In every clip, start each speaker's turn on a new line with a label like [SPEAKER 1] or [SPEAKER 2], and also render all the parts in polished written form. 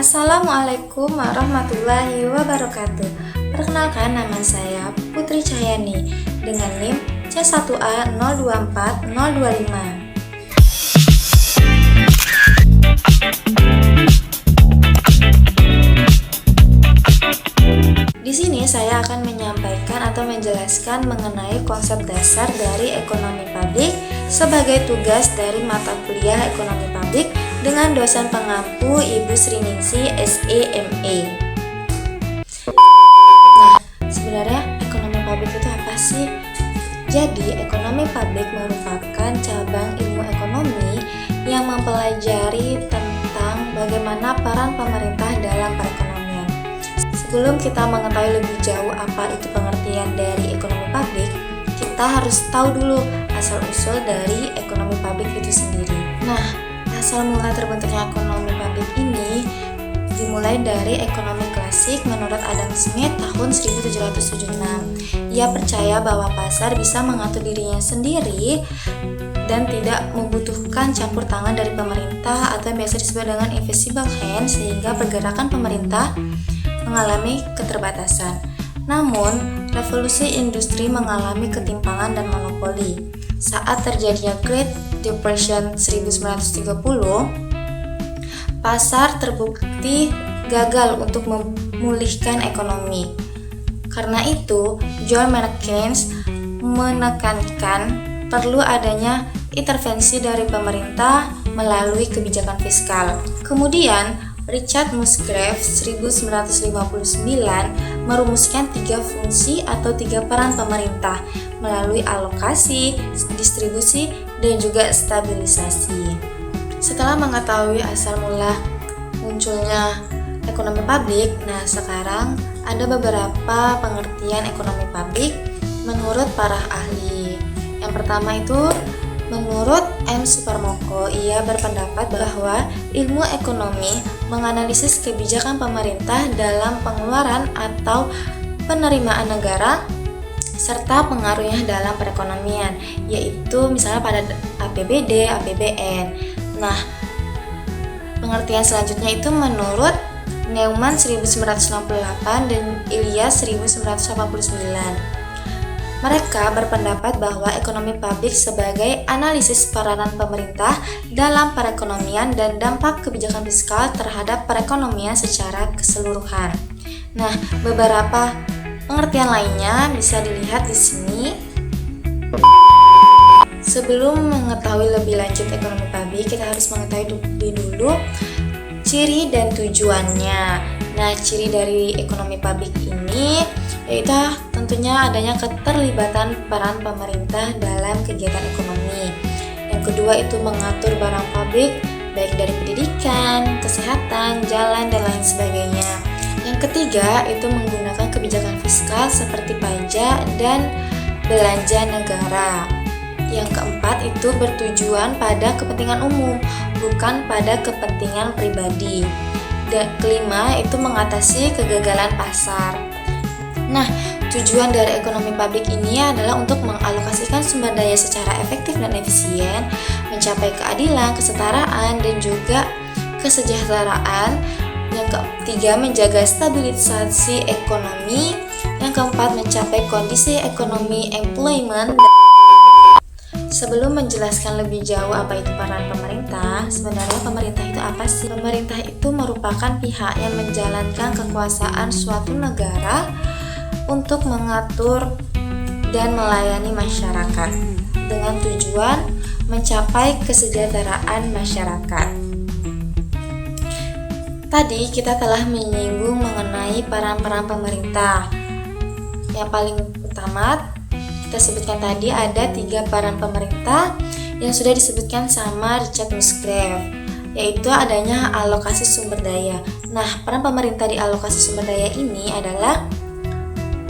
[SPEAKER 1] Assalamualaikum warahmatullahi wabarakatuh. Perkenalkan, nama saya Putri Cahyani dengan NIM C1A024025. Di sini saya akan menyampaikan atau menjelaskan mengenai konsep dasar dari ekonomi publik sebagai tugas dari mata kuliah ekonomi publik dengan dosen pengampu Ibu Sri Ningsi SEMA. Nah, sebenarnya ekonomi publik itu apa sih? Jadi, ekonomi publik merupakan cabang ilmu ekonomi yang mempelajari tentang bagaimana peran pemerintah dalam perekonomian. Sebelum kita mengetahui lebih jauh apa itu pengertian dari ekonomi publik, kita harus tahu dulu asal-usul dari ekonomi publik itu sendiri. Nah, asal mula terbentuknya ekonomi publik ini dimulai dari ekonomi klasik menurut Adam Smith tahun 1776. Ia percaya bahwa pasar bisa mengatur dirinya sendiri dan tidak membutuhkan campur tangan dari pemerintah atau yang biasa disebut dengan invisible hand, sehingga pergerakan pemerintah mengalami keterbatasan. Namun, revolusi industri mengalami ketimpangan dan monopoli. Saat terjadinya Great Depression 1930, pasar terbukti gagal untuk memulihkan ekonomi. Karena itu, John Maynard Keynes menekankan perlu adanya intervensi dari pemerintah melalui kebijakan fiskal. Kemudian, Richard Musgrave 1959 merumuskan 3 fungsi atau 3 peran pemerintah melalui alokasi, distribusi, dan juga stabilisasi. Setelah mengetahui asal mula munculnya ekonomi publik, nah sekarang ada beberapa pengertian ekonomi publik menurut para ahli. Yang pertama itu menurut M. Suparmoko, ia berpendapat bahwa ilmu ekonomi menganalisis kebijakan pemerintah dalam pengeluaran atau penerimaan negara serta pengaruhnya dalam perekonomian, yaitu misalnya pada APBD, APBN. Nah, pengertian selanjutnya itu menurut Neumann 1968 dan Ilyas 1989. Mereka berpendapat bahwa ekonomi publik sebagai analisis peranan pemerintah dalam perekonomian dan dampak kebijakan fiskal terhadap perekonomian secara keseluruhan. Nah, beberapa pengertian lainnya bisa dilihat di sini. Sebelum mengetahui lebih lanjut ekonomi publik, kita harus mengetahui lebih dulu ciri dan tujuannya. Nah, ciri dari ekonomi publik ini yaitu tentunya adanya keterlibatan peran pemerintah dalam kegiatan ekonomi. Yang kedua itu mengatur barang publik baik dari pendidikan, kesehatan, jalan, dan lain sebagainya. Yang ketiga itu menggunakan kebijakan fiskal seperti pajak dan belanja negara. Yang keempat itu bertujuan pada kepentingan umum, bukan pada kepentingan pribadi. Dan kelima itu mengatasi kegagalan pasar. Nah, tujuan dari ekonomi publik ini adalah untuk mengalokasikan sumber daya secara efektif dan efisien, mencapai keadilan, kesetaraan, dan juga kesejahteraan. Yang ketiga, menjaga stabilisasi ekonomi. Yang keempat, mencapai kondisi ekonomi employment. Sebelum menjelaskan lebih jauh apa itu peran pemerintah, sebenarnya pemerintah itu apa sih? Pemerintah itu merupakan pihak yang menjalankan kekuasaan suatu negara untuk mengatur dan melayani masyarakat dengan tujuan mencapai kesejahteraan masyarakat. Tadi kita telah menyinggung mengenai peran-peran pemerintah. Yang paling utama kita sebutkan tadi ada 3 peran pemerintah yang sudah disebutkan sama Richard Musgrave, yaitu adanya alokasi sumber daya. Nah, peran pemerintah di alokasi sumber daya ini adalah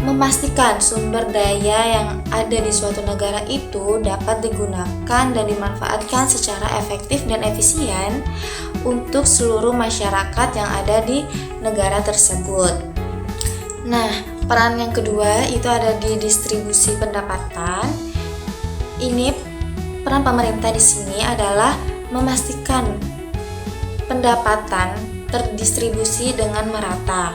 [SPEAKER 1] memastikan sumber daya yang ada di suatu negara itu dapat digunakan dan dimanfaatkan secara efektif dan efisien untuk seluruh masyarakat yang ada di negara tersebut. Nah, peran yang kedua itu ada di distribusi pendapatan. Ini peran pemerintah di sini adalah memastikan pendapatan terdistribusi dengan merata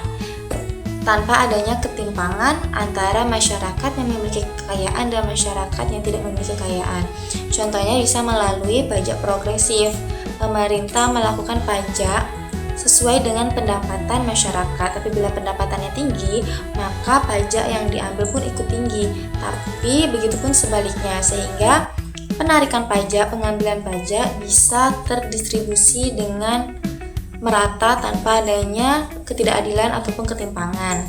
[SPEAKER 1] tanpa adanya ketimpangan antara masyarakat yang memiliki kekayaan dan masyarakat yang tidak memiliki kekayaan. Contohnya bisa melalui pajak progresif. Pemerintah melakukan pajak sesuai dengan pendapatan masyarakat. Tapi bila pendapatannya tinggi, maka pajak yang diambil pun ikut tinggi. Tapi begitupun sebaliknya, sehingga penarikan pajak, pengambilan pajak bisa terdistribusi dengan merata tanpa adanya ketidakadilan ataupun ketimpangan.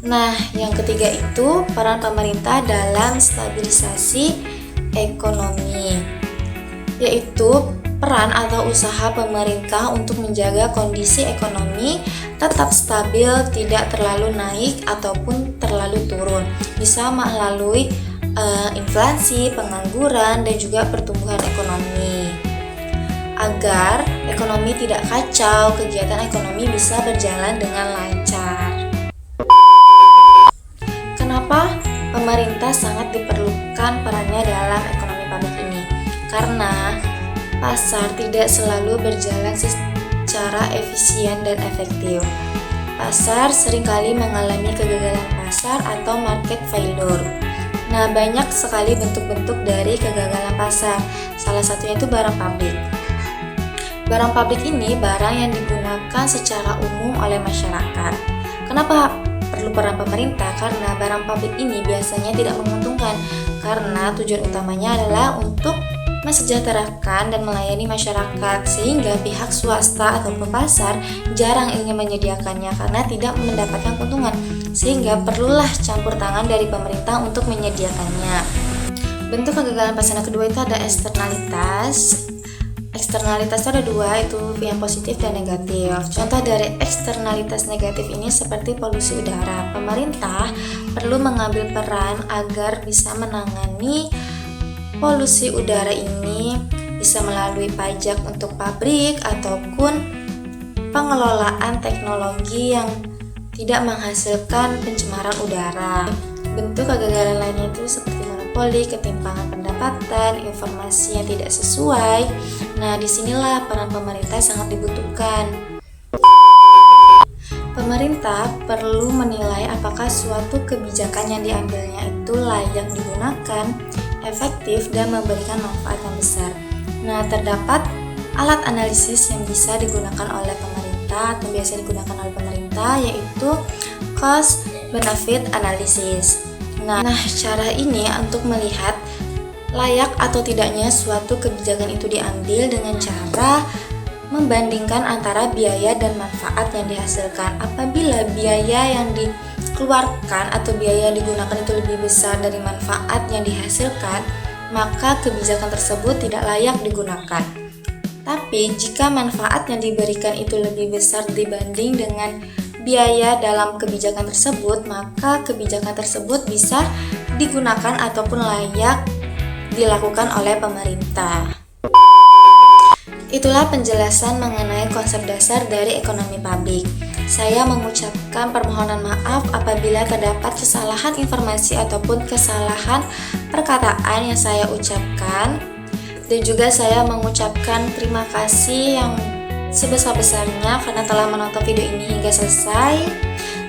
[SPEAKER 1] Nah, yang ketiga itu peran pemerintah dalam stabilisasi ekonomi, yaitu peran atau usaha pemerintah untuk menjaga kondisi ekonomi tetap stabil, tidak terlalu naik ataupun terlalu turun. Bisa melalui inflasi, pengangguran, dan juga pertumbuhan ekonomi. Agar ekonomi tidak kacau, kegiatan ekonomi bisa berjalan dengan lancar. Kenapa pemerintah sangat diperlukan perannya dalam ekonomi publik ini? Karena pasar tidak selalu berjalan secara efisien dan efektif. Pasar seringkali mengalami kegagalan pasar atau market failure. Nah, banyak sekali bentuk-bentuk dari kegagalan pasar. Salah satunya itu barang publik. Barang publik ini barang yang digunakan secara umum oleh masyarakat. Kenapa perlu peran pemerintah? Karena barang publik ini biasanya tidak menguntungkan, karena tujuan utamanya adalah untuk mensejahterakan dan melayani masyarakat, sehingga pihak swasta ataupun pasar jarang ingin menyediakannya karena tidak mendapatkan keuntungan, sehingga perlulah campur tangan dari pemerintah untuk menyediakannya. Bentuk kegagalan pasar yang kedua itu ada eksternalitas. Eksternalitas itu ada dua, itu yang positif dan negatif. Contoh dari eksternalitas negatif ini seperti polusi udara. Pemerintah perlu mengambil peran agar bisa menangani polusi udara ini, bisa melalui pajak untuk pabrik ataupun pengelolaan teknologi yang tidak menghasilkan pencemaran udara. Bentuk kegagalan lainnya itu seperti monopoli, ketimpangan pendapatan, informasi yang tidak sesuai. Nah, disinilah peran pemerintah sangat dibutuhkan. Pemerintah perlu menilai apakah suatu kebijakan yang diambilnya itu layak digunakan, efektif, dan memberikan manfaat yang besar. Nah, terdapat alat analisis yang bisa digunakan oleh pemerintah atau biasa digunakan oleh pemerintah, yaitu cost benefit analysis. Nah, cara ini untuk melihat layak atau tidaknya suatu kebijakan itu diambil dengan cara membandingkan antara biaya dan manfaat yang dihasilkan. Apabila biaya yang dikeluarkan atau biaya yang digunakan itu lebih besar dari manfaat yang dihasilkan, maka kebijakan tersebut tidak layak digunakan. Tapi jika manfaat yang diberikan itu lebih besar dibanding dengan biaya dalam kebijakan tersebut, maka kebijakan tersebut bisa digunakan ataupun layak dilakukan oleh pemerintah. Itulah penjelasan mengenai konsep dasar dari ekonomi publik. Saya mengucapkan permohonan maaf apabila terdapat kesalahan informasi ataupun kesalahan perkataan yang saya ucapkan. Dan juga saya mengucapkan terima kasih yang sebesar-besarnya karena telah menonton video ini hingga selesai.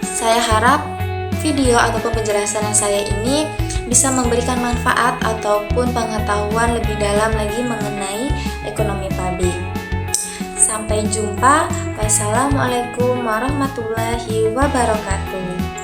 [SPEAKER 1] Saya harap video ataupun penjelasan yang saya ini bisa memberikan manfaat ataupun pengetahuan lebih dalam lagi mengenai ekonomi publik. Sampai jumpa. Wassalamualaikum warahmatullahi wabarakatuh.